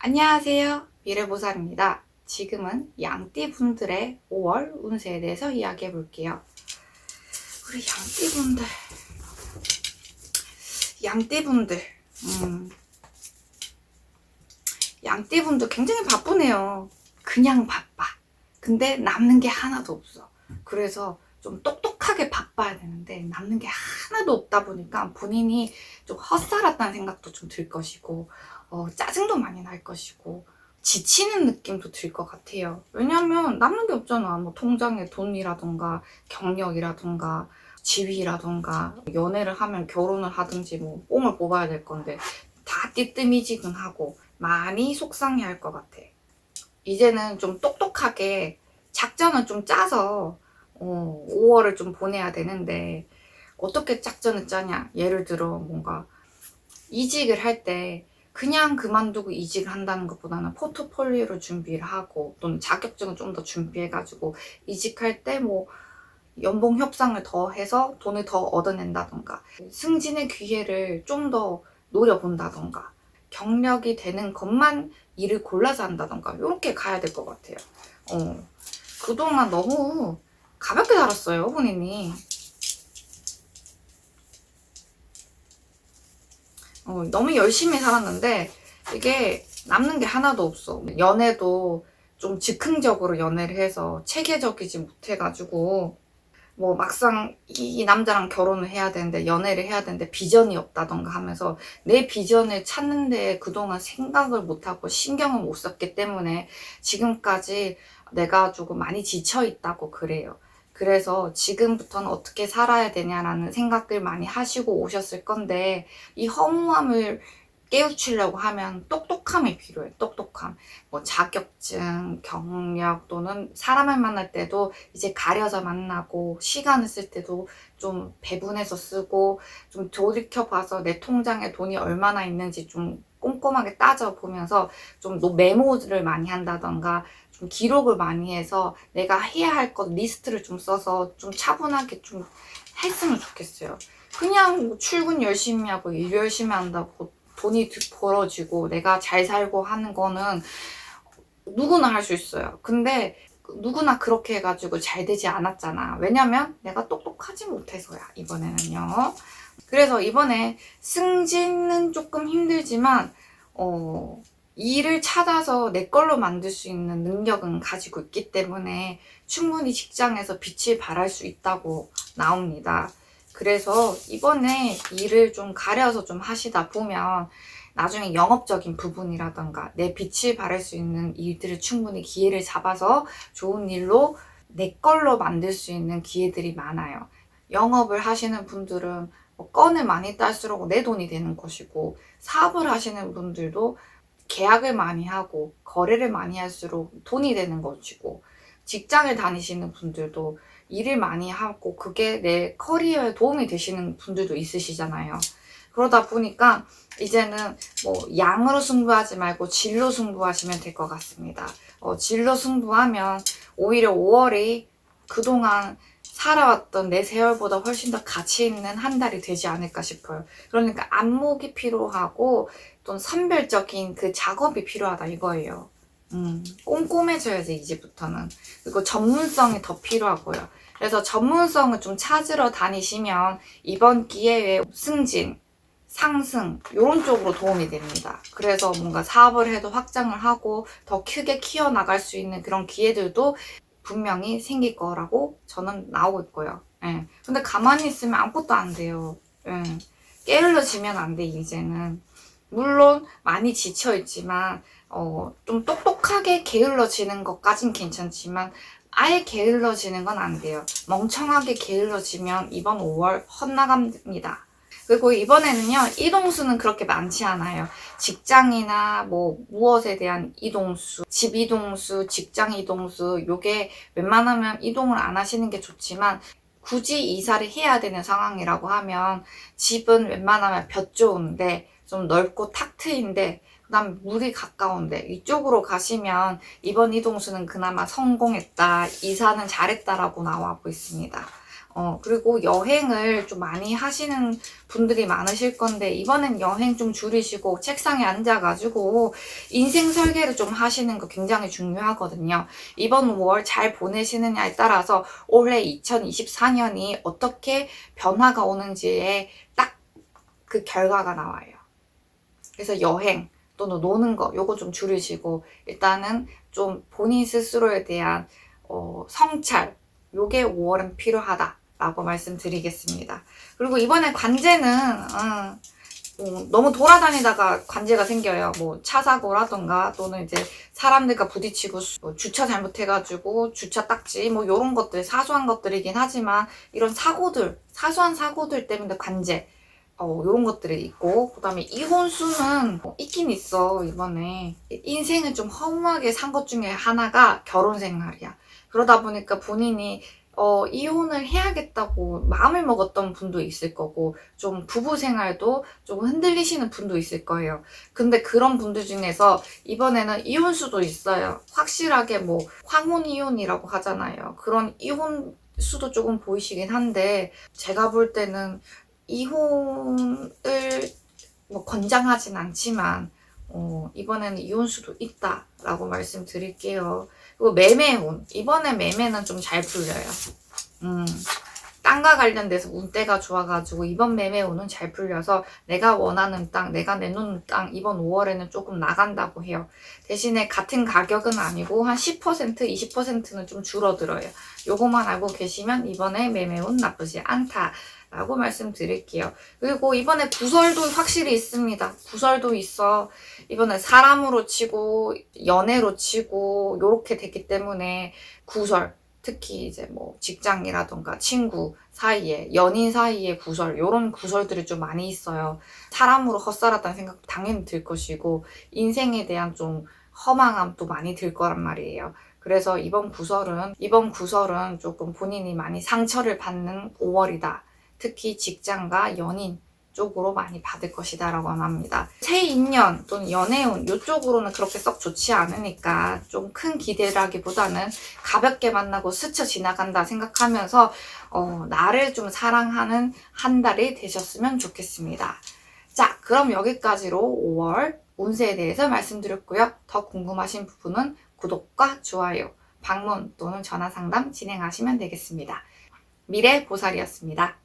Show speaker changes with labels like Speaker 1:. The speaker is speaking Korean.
Speaker 1: 안녕하세요. 미래보살입니다. 지금은 양띠분들의 5월 운세에 대해서 이야기해 볼게요. 우리 양띠분들, 양띠분들 굉장히 바쁘네요. 그냥 바빠. 근데 남는 게 하나도 없어. 그래서 좀 똑똑하게 바빠야 되는데 남는 게 하나도 없다 보니까 본인이 좀 헛살았다는 생각도 좀 들 것이고, 짜증도 많이 날 것이고, 지치는 느낌도 들 것 같아요. 왜냐면 남는 게 없잖아. 뭐 통장에 돈이라던가 경력이라던가 지위라던가, 연애를 하면 결혼을 하든지 뭐 뽕을 뽑아야 될 건데 다 띠뜸이지근하고 많이 속상해할 것 같아. 이제는 좀 똑똑하게 작전을 좀 짜서 5월을 좀 보내야 되는데, 어떻게 작전을 짜냐? 예를 들어 뭔가 이직을 할 때 그냥 그만두고 이직을 한다는 것보다는 포트폴리오를 준비를 하고, 또는 자격증을 좀 더 준비해가지고 이직할 때 뭐 연봉 협상을 더 해서 돈을 더 얻어낸다던가, 승진의 기회를 좀 더 노려본다던가, 경력이 되는 것만 일을 골라서 한다던가, 이렇게 가야 될 것 같아요. 그동안 너무 가볍게 살았어요, 본인이. 너무 열심히 살았는데 이게 남는 게 하나도 없어. 연애도 좀 즉흥적으로 연애를 해서 체계적이지 못해가지고, 뭐 막상 이 남자랑 결혼을 해야 되는데, 연애를 해야 되는데 비전이 없다던가 하면서 내 비전을 찾는데 그동안 생각을 못하고 신경을 못 썼기 때문에 지금까지 내가 조금 많이 지쳐 있다고 그래요. 그래서 지금부터는 어떻게 살아야 되냐라는 생각을 많이 하시고 오셨을 건데, 이 허무함을 깨우치려고 하면 똑똑함이 필요해. 똑똑함. 뭐 자격증, 경력, 또는 사람을 만날 때도 이제 가려서 만나고, 시간을 쓸 때도 좀 배분해서 쓰고, 좀 돌이켜봐서 내 통장에 돈이 얼마나 있는지 좀 꼼꼼하게 따져보면서 좀 메모를 많이 한다던가, 좀 기록을 많이 해서 내가 해야 할 것 리스트를 좀 써서 좀 차분하게 좀 했으면 좋겠어요. 그냥 뭐 출근 열심히 하고 일 열심히 한다고 돈이 벌어지고 내가 잘 살고 하는 거는 누구나 할 수 있어요. 근데 누구나 그렇게 해가지고 잘 되지 않았잖아. 왜냐면 내가 똑똑하지 못해서야, 이번에는요. 그래서 이번에 승진은 조금 힘들지만 일을 찾아서 내 걸로 만들 수 있는 능력은 가지고 있기 때문에 충분히 직장에서 빛을 발할 수 있다고 나옵니다. 그래서 이번에 일을 좀 가려서 좀 하시다 보면 나중에 영업적인 부분이라던가 내 빛을 발할 수 있는 일들을 충분히 기회를 잡아서 좋은 일로 내 걸로 만들 수 있는 기회들이 많아요. 영업을 하시는 분들은 뭐 건을 많이 딸수록 내 돈이 되는 것이고, 사업을 하시는 분들도 계약을 많이 하고 거래를 많이 할수록 돈이 되는 것이고, 직장을 다니시는 분들도 일을 많이 하고 그게 내 커리어에 도움이 되시는 분들도 있으시잖아요. 그러다 보니까 이제는 뭐 양으로 승부하지 말고 질로 승부하시면 될 것 같습니다. 질로 승부하면 오히려 5월이 그동안 살아왔던 내 세월보다 훨씬 더 가치 있는 한 달이 되지 않을까 싶어요. 그러니까 안목이 필요하고 또 선별적인 그 작업이 필요하다 이거예요. 꼼꼼해져야지 이제부터는. 그리고 전문성이 더 필요하고요. 그래서 전문성을 좀 찾으러 다니시면 이번 기회에 승진, 상승 이런 쪽으로 도움이 됩니다. 그래서 뭔가 사업을 해도 확장을 하고 더 크게 키워나갈 수 있는 그런 기회들도 분명히 생길 거라고 저는 나오고 있고요. 예. 근데 가만히 있으면 아무것도 안 돼요. 예. 게을러지면 안 돼, 이제는. 물론 많이 지쳐있지만 좀 똑똑하게 게을러지는 것까진 괜찮지만 아예 게을러지는 건 안 돼요. 멍청하게 게을러지면 이번 5월 헛나갑니다. 그리고 이번에는요, 이동수는 그렇게 많지 않아요. 직장이나 뭐 무엇에 대한 이동수, 집 이동수, 직장 이동수, 요게 웬만하면 이동을 안 하시는 게 좋지만, 굳이 이사를 해야 되는 상황이라고 하면 집은 웬만하면 볕 좋은데 좀 넓고 탁 트인데 그다음 물이 가까운데 이쪽으로 가시면 이번 이동수는 그나마 성공했다, 이사는 잘했다라고 나와고 있습니다. 그리고 여행을 좀 많이 하시는 분들이 많으실 건데, 이번엔 여행 좀 줄이시고 책상에 앉아가지고 인생 설계를 좀 하시는 거 굉장히 중요하거든요. 이번 5월 잘 보내시느냐에 따라서 올해 2024년이 어떻게 변화가 오는지에 딱 그 결과가 나와요. 그래서 여행 또는 노는 거 요거 좀 줄이시고, 일단은 좀 본인 스스로에 대한 성찰, 요게 5월은 필요하다라고 말씀드리겠습니다. 그리고 이번에 관제는 너무 돌아다니다가 관제가 생겨요. 뭐 차 사고라던가 또는 이제 사람들과 부딪히고 주차 잘못해가지고 주차 딱지 뭐 요런 것들, 사소한 것들이긴 하지만 이런 사고들, 사소한 사고들 때문에 관제 요런 것들이 있고, 그 다음에 이혼수는 있긴 있어. 이번에 인생을 좀 허무하게 산 것 중에 하나가 결혼 생활이야. 그러다 보니까 본인이 이혼을 해야겠다고 마음을 먹었던 분도 있을 거고, 좀 부부 생활도 좀 흔들리시는 분도 있을 거예요. 근데 그런 분들 중에서 이번에는 이혼수도 있어요. 확실하게 뭐 황혼 이혼이라고 하잖아요. 그런 이혼 수도 조금 보이시긴 한데, 제가 볼 때는 이혼을 뭐 권장하진 않지만 이번에는 이혼수도 있다라고 말씀드릴게요. 그리고 매매운, 이번에 매매는 좀 잘 풀려요. 땅과 관련돼서 운대가 좋아가지고 이번 매매운은 잘 풀려서 내가 원하는 땅, 내가 내놓는 땅 이번 5월에는 조금 나간다고 해요. 대신에 같은 가격은 아니고 한 10%, 20%는 좀 줄어들어요. 요거만 알고 계시면 이번에 매매운 나쁘지 않다라고 말씀드릴게요. 그리고 이번에 구설도 확실히 있습니다. 구설도 있어. 이번에 사람으로 치고 연애로 치고 요렇게 됐기 때문에 구설, 특히 이제 뭐 직장이라던가 친구 사이에, 연인 사이에 구설, 요런 구설들이 좀 많이 있어요. 사람으로 헛살았다는 생각 당연히 들 것이고, 인생에 대한 좀 허망함도 많이 들 거란 말이에요. 그래서 이번 구설은 조금 본인이 많이 상처를 받는 5월이다. 특히 직장과 연인 쪽으로 많이 받을 것이다 라고 합니다. 새 인연 또는 연애운 이쪽으로는 그렇게 썩 좋지 않으니까 좀 큰 기대를 하기보다는 가볍게 만나고 스쳐 지나간다 생각하면서 나를 좀 사랑하는 한 달이 되셨으면 좋겠습니다. 자, 그럼 여기까지로 5월 운세에 대해서 말씀드렸고요. 더 궁금하신 부분은 구독과 좋아요, 방문 또는 전화 상담 진행하시면 되겠습니다. 미래보살이었습니다.